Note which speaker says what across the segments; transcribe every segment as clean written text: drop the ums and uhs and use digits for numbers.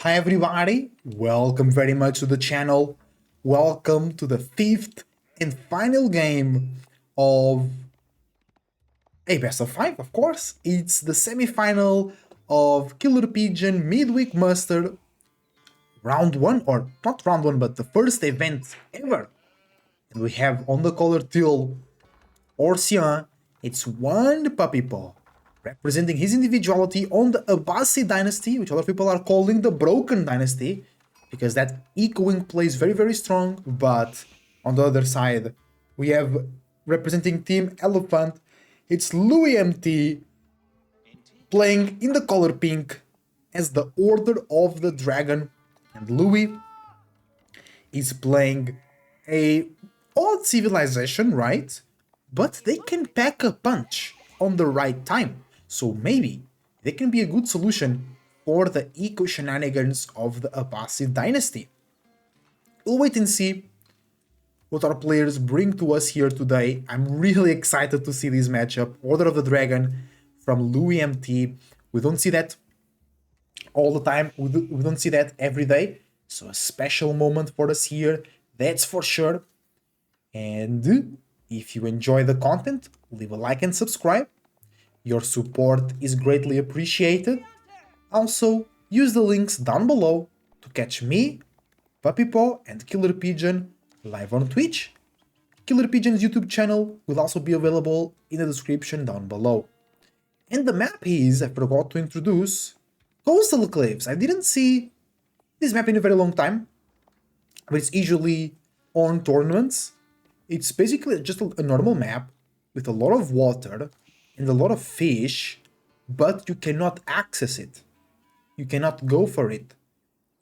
Speaker 1: Hi everybody, welcome very much to the channel. Welcome to the fifth and final game of a best of 5, of course. It's the semi-final of Killerpigeon Midweek Muster round 1, or not round 1, but the first event ever. And we have on the color teal Orsian. It's one Puppypaw, representing his individuality on the Abbasid dynasty, which other people are calling the Broken Dynasty, because that echoing plays very, very strong. But on the other side, we have representing Team Elephant, it's Loue.Mt playing in the color pink as the Order of the Dragon, and Louis is playing a odd civilization, right? But they can pack a punch on the right time, so maybe they can be a good solution for the eco shenanigans of the Abbasid dynasty. We'll wait and see what our players bring to us here today. I'm really excited to see this matchup. Order of the Dragon from Loue.Mt. We don't see that all the time, we don't see that every day, so a special moment for us here, that's for sure. And if you enjoy the content, leave a like and subscribe. Your support is greatly appreciated. Also, use the links down below to catch me, Puppypaw, and Killerpigeon live on Twitch. Killerpigeon's YouTube channel will also be available in the description down below. And the map is, I forgot to introduce, Coastal Cliffs. I didn't see this map in a very long time, but it's usually on tournaments. It's basically just a normal map with a lot of water and a lot of fish, but you cannot access it. You cannot go for it,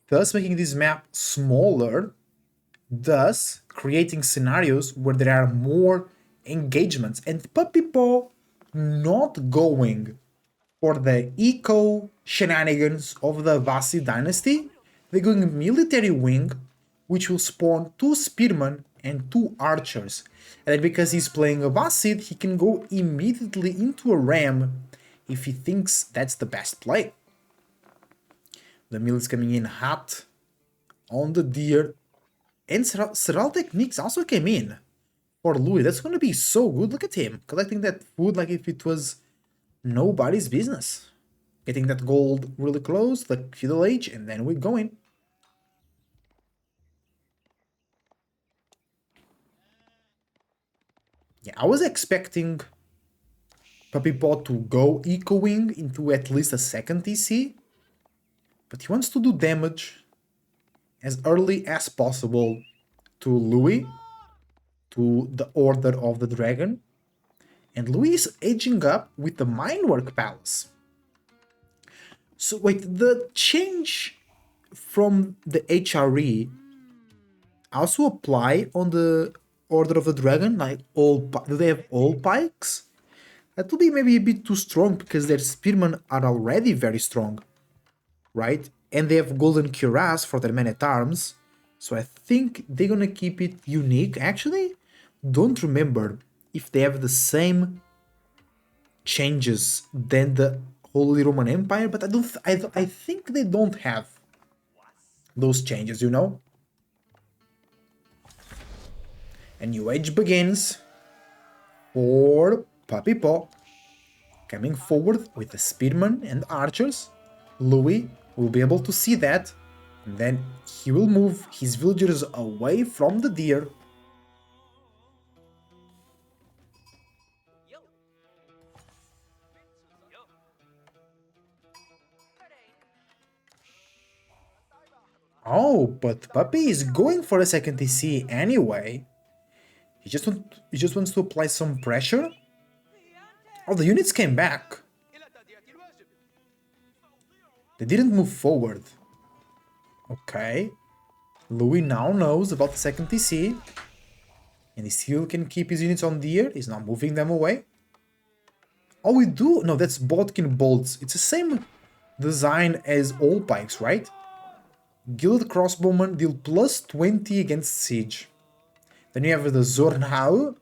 Speaker 1: thus making this map smaller, thus creating scenarios where there are more engagements. And Puppypaw not going for the eco shenanigans of the Abbasid dynasty, they're going military wing, which will spawn 2 spearmen and 2 archers. And then because he's playing Abbasid, he can go immediately into a ram if he thinks that's the best play. The mill is coming in hot on the deer, and Seral Techniques also came in for Louis. That's going to be so good. Look at him collecting that food like if it was nobody's business. Getting that gold really close, the feudal age, and then we're going. Yeah, I was expecting Puppypaw to go echoing into at least a second TC, but he wants to do damage as early as possible to Louis, to the Order of the Dragon, and Louis is aging up with the Minework Palace. So wait, the change from the HRE also apply on the Order of the Dragon? Like do they have all pikes? That would be maybe a bit too strong because their spearmen are already very strong, right? And they have golden cuirass for their men-at-arms, so I think they're gonna keep it unique. Actually, don't remember if they have the same changes than the Holy Roman Empire, but I think they don't have those changes, you know? A new age begins for Puppypaw, coming forward with the spearmen and archers. Louis will be able to see that, and then he will move his villagers away from the deer. Oh, but Puppy is going for a second TC anyway. He just wants to apply some pressure. Oh, the units came back. They didn't move forward. Okay. Louis now knows about the second TC. And he still can keep his units on deer. He's not moving them away. Oh, we do? No, that's Bodkin bolts. It's the same design as all pikes, right? Gilded crossbowmen deal plus 20 against siege. Then you have the Zornhau.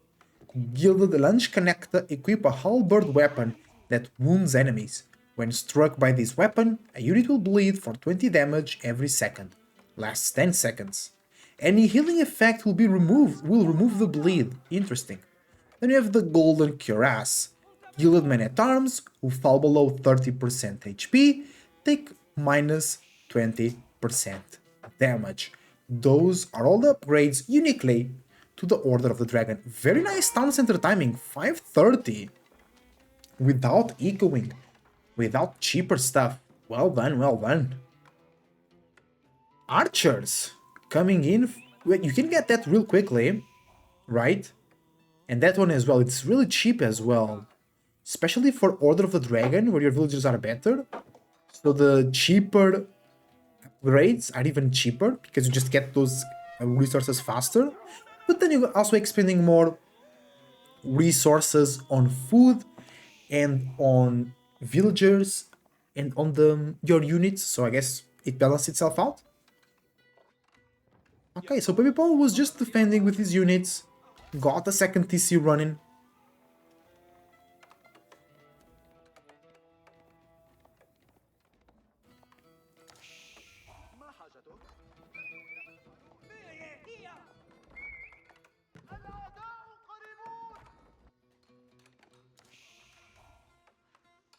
Speaker 1: Gilded Lunge Connector equip a halberd weapon that wounds enemies. When struck by this weapon, a unit will bleed for 20 damage every second. Lasts 10 seconds. Any healing effect will remove the bleed. Interesting. Then we have the Golden Cuirass. Gilded men at arms who fall below 30% HP take minus 20% damage. Those are all the upgrades uniquely to the Order of the Dragon. Very nice town center timing, 530. Without echoing, without cheaper stuff. Well done, well done. Archers coming in. You can get that real quickly, right? And that one as well, it's really cheap as well. Especially for Order of the Dragon, where your villagers are better. So the cheaper upgrades are even cheaper, because you just get those resources faster. But then you're also expending more resources on food and on villagers and on your units, so I guess it balanced itself out. Okay, so Puppypaw was just defending with his units, got the second TC running.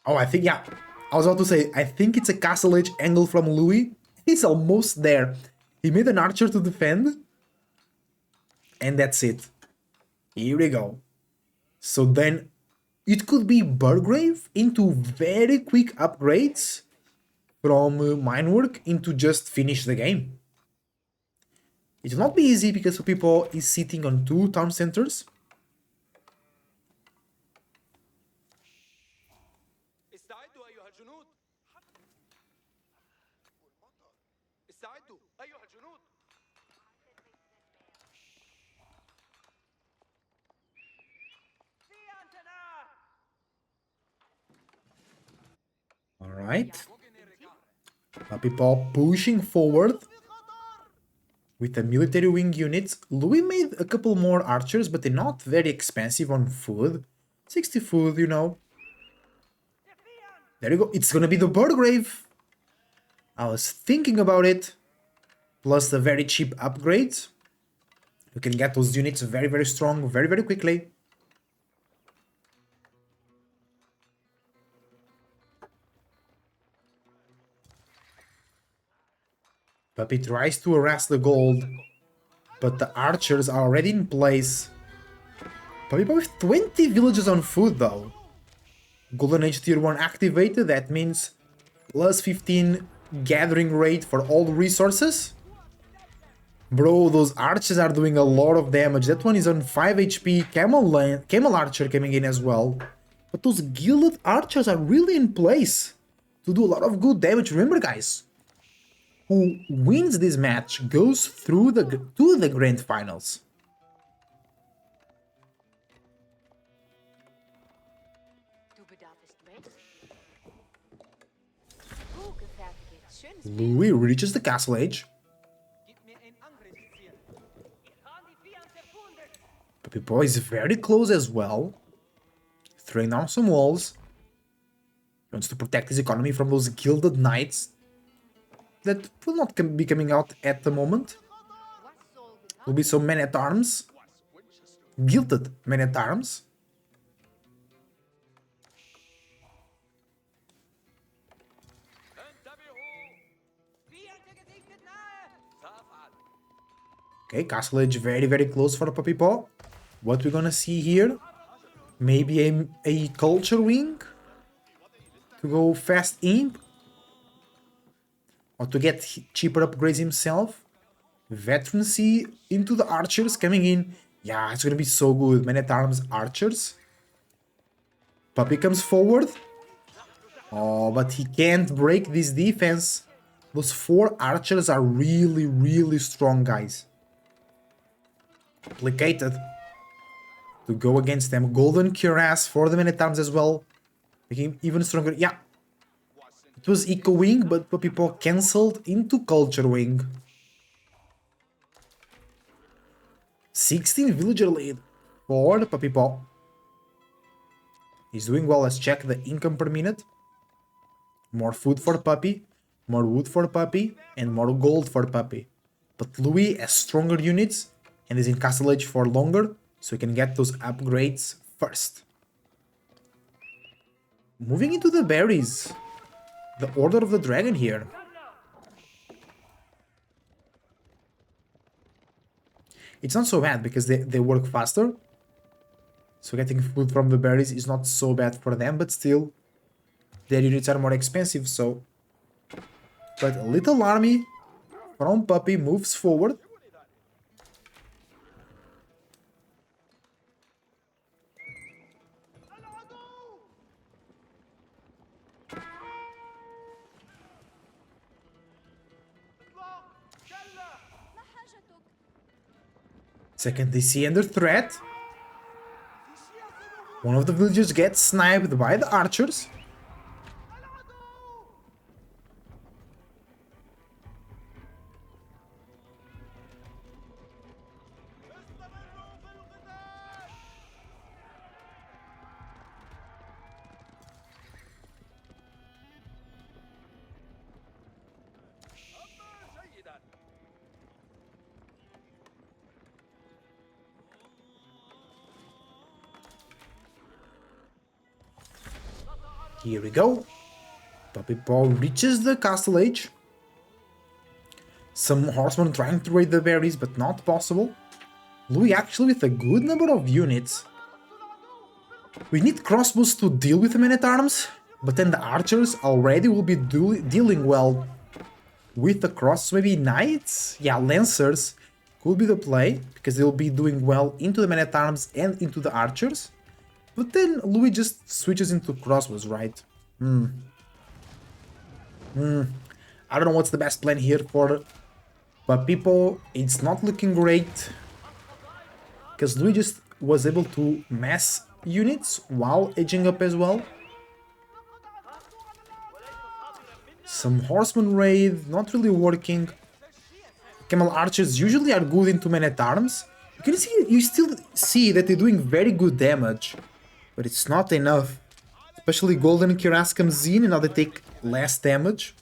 Speaker 1: Oh, I think, yeah, I was about to say, I think it's a Castle Edge angle from Loue. He's almost there. He made an archer to defend. And that's it. Here we go. So then, it could be Burgrave into very quick upgrades from Minework into just finish the game. It will not be easy because people is sitting on 2 town centers. Alright. Puppypaw pushing forward with the military wing units. Loue made a couple more archers, but they're not very expensive on food. 60 food, you know. There you go. It's gonna be the Burgrave. I was thinking about it. Plus the very cheap upgrades. You can get those units very, very strong, very, very quickly. Puppy tries to harass the gold, but the archers are already in place. Puppypaw with 20 villages on food though. Golden Age Tier 1 activated, that means plus 15 gathering rate for all resources. Bro, those archers are doing a lot of damage. That one is on 5 HP, Camel Archer coming in as well. But those Gilded Archers are really in place to do a lot of good damage. Remember guys, who wins this match goes through to the grand finals. Loue reaches the castle age. Puppypaw is very close as well. Throwing down some walls. He wants to protect his economy from those gilded knights that will not be coming out at the moment. Will be some men-at-arms. Gilded men-at-arms. Okay, Castle Edge very, very close for Puppypaw. What we're gonna see here? Maybe a culture wing to go fast in, or to get cheaper upgrades himself. Veterancy into the archers coming in. Yeah, it's gonna be so good. Men-at-arms archers. Puppy comes forward. Oh, but he can't break this defense. Those 4 archers are really, really strong, guys. Complicated to go against them. Golden Cuirass for the Men-at-Arms as well, making him even stronger. Yeah, it was Eco Wing, but Puppypaw cancelled into Culture Wing. 16 villager lead for Puppypaw. He's doing well. Let's check the income per minute. More food for Puppy, more wood for Puppy, and more gold for Puppy. But Loue has stronger units and is in Castle Age for longer, so he can get those upgrades first. Moving into the berries. The Order of the Dragon here. It's not so bad because they work faster. So getting food from the berries is not so bad for them, but still their units are more expensive, so... But a little army from Puppy moves forward. Second DC under threat. One of the villagers gets sniped by the archers. Here we go. Puppypaw reaches the castle age. Some horsemen trying to raid the berries, but not possible. Loue actually with a good number of units. We need crossbows to deal with the men-at-arms, but then the archers already will be dealing well with the cross. Maybe knights? Yeah, lancers could be the play, because they'll be doing well into the men-at-arms and into the archers. But then Loue just switches into crossbows, right? I don't know what's the best plan here for Puppypaw. It's not looking great. Because Loue just was able to mass units while aging up as well. Some horseman raid, not really working. Camel archers usually are good into men-at-arms. You still see that they're doing very good damage. But it's not enough. Especially Golden Cuirass comes in and now they take less damage.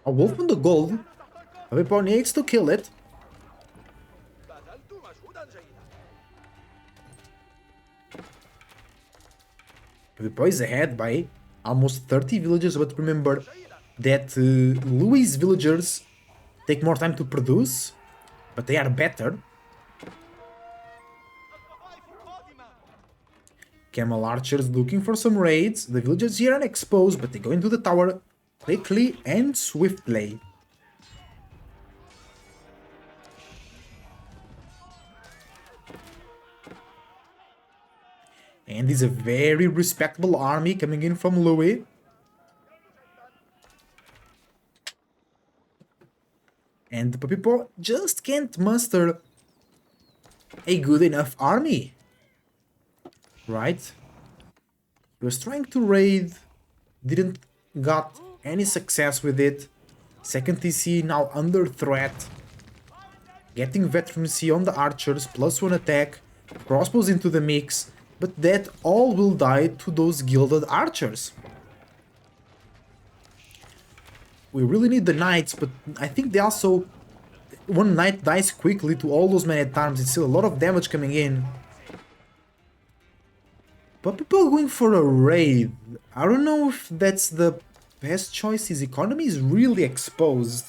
Speaker 1: A wolf on the gold. Puppypaw needs to kill it. Puppypaw is ahead by almost 30 villagers, but remember that Louis's villagers take more time to produce, but they are better. Camel archers looking for some raids. The villagers here are exposed, but they go into the tower quickly and swiftly. And it's a very respectable army coming in from Loue. And the Puppypaw just can't muster a good enough army. Right? He was trying to raid, didn't got any success with it. Second TC now under threat. Getting veterancy on the archers, +1 attack, crossbows into the mix. But that all will die to those gilded archers. We really need the knights, but I think they also... One knight dies quickly to all those men-at-arms. It's still a lot of damage coming in. But people are going for a raid. I don't know if that's the best choice. His economy is really exposed.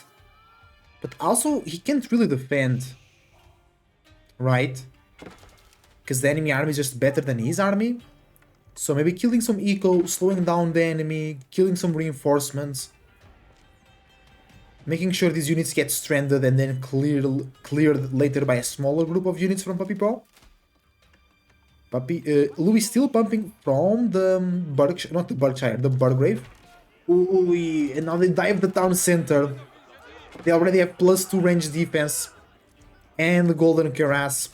Speaker 1: But also, he can't really defend. Right? Because the enemy army is just better than his army. So maybe killing some eco, slowing down the enemy, killing some reinforcements. Making sure these units get stranded and then cleared later by a smaller group of units from Puppypaw. Loue is still pumping from the Berkshire, not the Berkshire, the Burgrave. Ooh, and now they dive the town center. They already have +2 range defense. And the Golden Cuirass.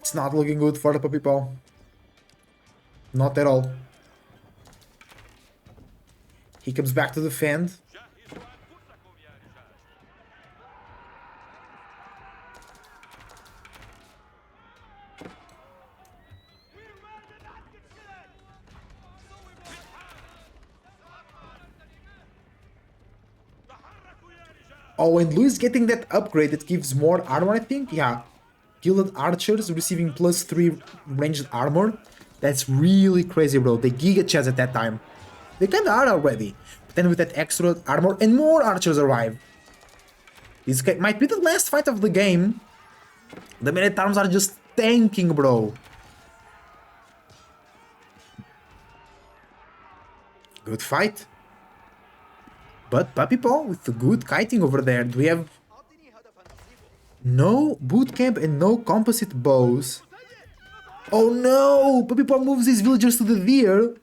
Speaker 1: It's not looking good for the Puppypaw. Not at all. He comes back to defend. Oh, and Lou's getting that upgrade that gives more armor, I think. Yeah. Gilded Archers receiving +3 ranged armor. That's really crazy, bro. They giga chest at that time. They kinda are already. But then with that extra armor and more archers arrive. This might be the last fight of the game. The Men-at-Arms are just tanking, bro. Good fight. But Puppypaw with the good kiting over there. Do we have no bootcamp and no composite bows? Oh no! Puppypaw moves his villagers to the deer,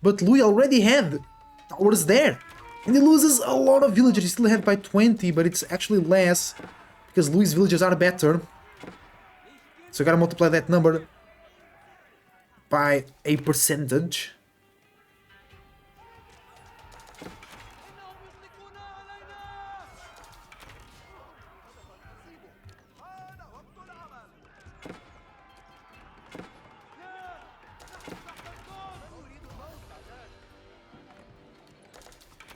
Speaker 1: but Loue already had towers there. And he loses a lot of villagers. He still had by 20, but it's actually less because Lou's villagers are better. So you gotta multiply that number by a percentage.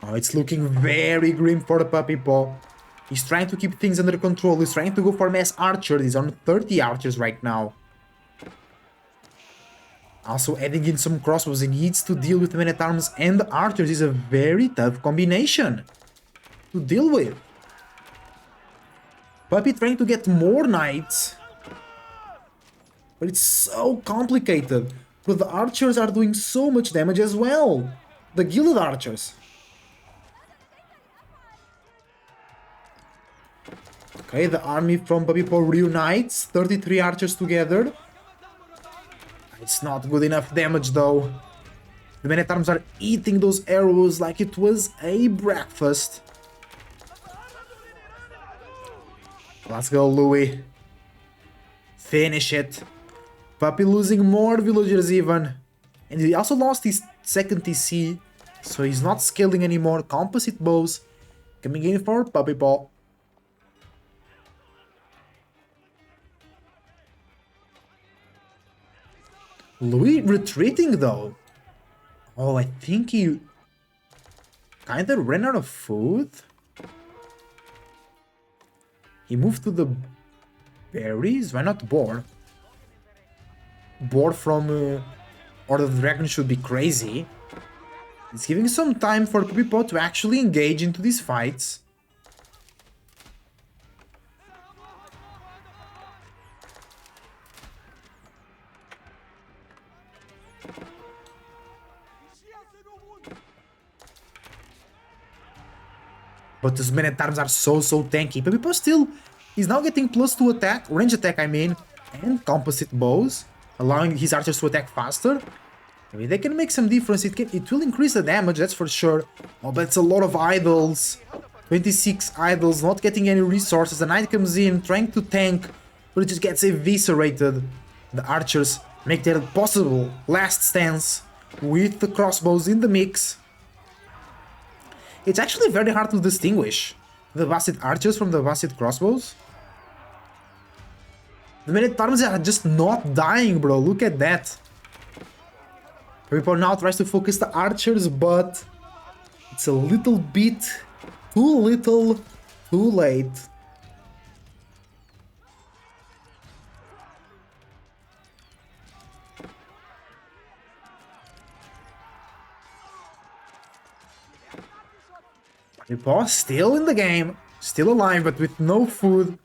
Speaker 1: Oh, it's looking very grim for the Puppypaw. He's trying to keep things under control. He's trying to go for mass archers. He's on 30 archers right now. Also adding in some crossbows. He needs to deal with Men-at-Arms and the archers. Is a very tough combination to deal with. Puppy trying to get more knights. But it's so complicated. But the archers are doing so much damage as well. The gilded archers. Okay, the army from Puppypaw reunites. 33 archers together. It's not good enough damage though. The Men-at-Arms are eating those arrows like it was a breakfast. Let's go, Loue. Finish it. Puppy losing more villagers even. And he also lost his second TC. So he's not scaling anymore. Composite bows coming in for Puppypaw. Loue retreating though. Oh, I think he kinda ran out of food. He moved to the berries. Why not boar? Boar from Order of the Dragon should be crazy. It's giving some time for Puppypaw to actually engage into these fights. But these Men-at-Arms are so tanky. Puppypaw still is now getting +2 attack, range attack I mean, and composite bows, allowing his archers to attack faster. I mean, they can make some difference. It will increase the damage, that's for sure. Oh, but it's a lot of idols. 26 idols, not getting any resources. The knight comes in, trying to tank, but it just gets eviscerated. The archers make their possible last stance with the crossbows in the mix. It's actually very hard to distinguish the Basset archers from the Basset crossbows. The Men-at-Arms are just not dying, bro. Look at that. Puppypaw now tries to focus the archers, but it's a little bit too little, too late. Puppypaw still in the game, still alive, but with no food.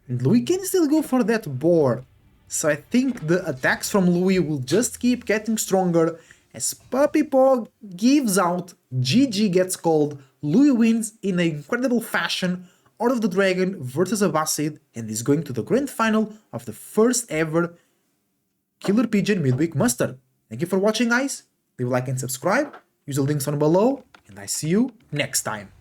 Speaker 1: And Loue can still go for that boar. So I think the attacks from Loue will just keep getting stronger as Puppypaw gives out, GG gets called, Loue wins in an incredible fashion, Order of the Dragon versus Abbasid, and is going to the grand final of the first ever Killerpigeon Midweek Muster. Thank you for watching, guys. Leave a like and subscribe, use the links down below, and I see you next time.